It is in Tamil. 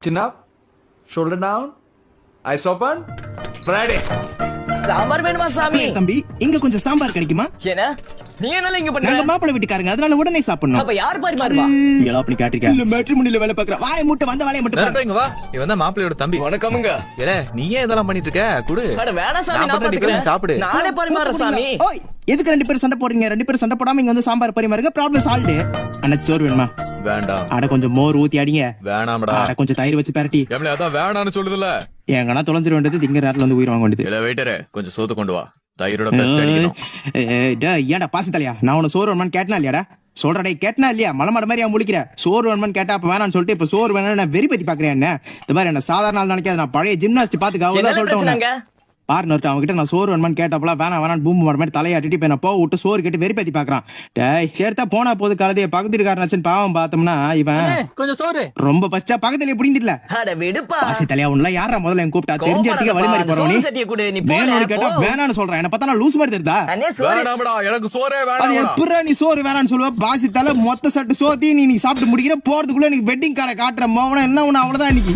Chin up, shoulder down, eyes open, ready. Sambar வேணுமா சாமி? தம்பி இங்க கொஞ்சம் சாம்பார் கிடைக்குமா? என்ன நீங்க என்ன இங்க நாங்க பண்றீங்க? மாப்பிள்ளை வீட்டுக்காரங்க, அதனால உடனே சாப்பிடணும். அப்ப யார் பரிமாறுவா? ஏலா அப்படி காட்டிருக்க. இல்ல மேட்ரிமோனில வேலை பார்க்கற. வாயை மூட்ட வந்த வேலைய மட்டும் பாரு. இங்க வா. இவன் தான் மாப்பிள்ளையோட தம்பி. வணக்கம்ங்க. ஏலே நீ ஏன் இதெல்லாம் பண்ணிட்டு இருக்க? குடு. அட வேணாம் சாமி, நான் பண்றேன், பாத்துக்கிறேன். சாப்பிடு. நானே பரிமாறேன் சாமி. ஓய், எதுக்கு ரெண்டு பேரும் சண்டை போடுறீங்க? ரெண்டு பேரும் சண்டை போடாம இங்க வந்து சாம்பார் பரிமாறுங்க. Problem solved. அண்ணாச்சி சோறு வேணுமா? வேண்டாம். அட கொஞ்சம் மோர் ஊத்தி அடிங்க. வேணாம்டா. அட கொஞ்சம் தயிர் வச்சு பரட்டி. எம்ல அதான் வேணாம்னு சொல்லுதுல. எங்கனா தொலைஞ்சிர வேண்டியது திங்க நேரத்துல வந்து உயிர் வாங்க வேண்டியது. இல்ல வெயிட்டரே கொஞ்சம் சோத்து கொண்டு வா. தயிரோட பெஸ்ட் அடிக்கணும். ஏன்டா பாசி தலையா, நான் உன சோறு வேணுமான்னு கேட்டனா இல்லையாடா? சொல்றடா கேட்டனா இல்லையா? மலமாட மாதிரி அவன் முழிக்கிற. சோறு வேணுமான்னு கேட்டா அப்ப வேணான்னு சொல்லிட்டு இப்ப சோறு வேணா வெறி பத்தி பாக்குறேன். என்ன இந்த மாதிரி என்ன சாதாரண நாள் நினைக்காது. நான் பழைய ஜிம்னாஸ்ட் பாத்துக்க அவ்வளவுதான் என்ன சொல்லிட்டேன். பிரச்சனைங்க? பார்ட்னர் அவங்ககிட்ட நான் சோறு வேணுமான்னு கேட்டப்பல வேணாம் பூம்பு மாட மாதிரி தலையாட்டிட்டு இப்ப நான் போக விட்டு சோறு கேட்டு வெறி பத்தி பாக்குறான். டேய் சேர்த்தா போனா போது கலதைய பக்கத்து வீட்டுக்காரன் பாவம் பார்த்தோம்னா இவன் கொஞ்சம் சோறு. ரொம்ப பஸ்டா பக்கத்துல புடிங்கிடல. அட விடுப்பா. பாசி தலையா உன்ன யாரா முதல்ல என் கூப்பிட்டா தெரிஞ்ச இடத்துக்கு வழி மாதிரி போறோம். சோறு சட்டியை கொடு, நீ போ, வேணும்னு கேட்டா போ. வேணான்னு சொல்றேன். என்ன பார்த்தா நான் லூஸ் மாதிரி தெரியுதா? அண்ணே சோறு. வேணாம்டா எனக்கு சோறே அது வேணாம். எப்படா நீ சோறு வேணான்னு சொல்லுவ? பாசி தலை மொத்த சட்டு சோத்தி நீ சாப்பிட்டு முடிக்கிற போறதுக்குள்ள நீ வெட்டிங் கார்டை காட்டுற மோவன என்ன ஒண்ணு அவ்வளவுதான் இன்னைக்கு.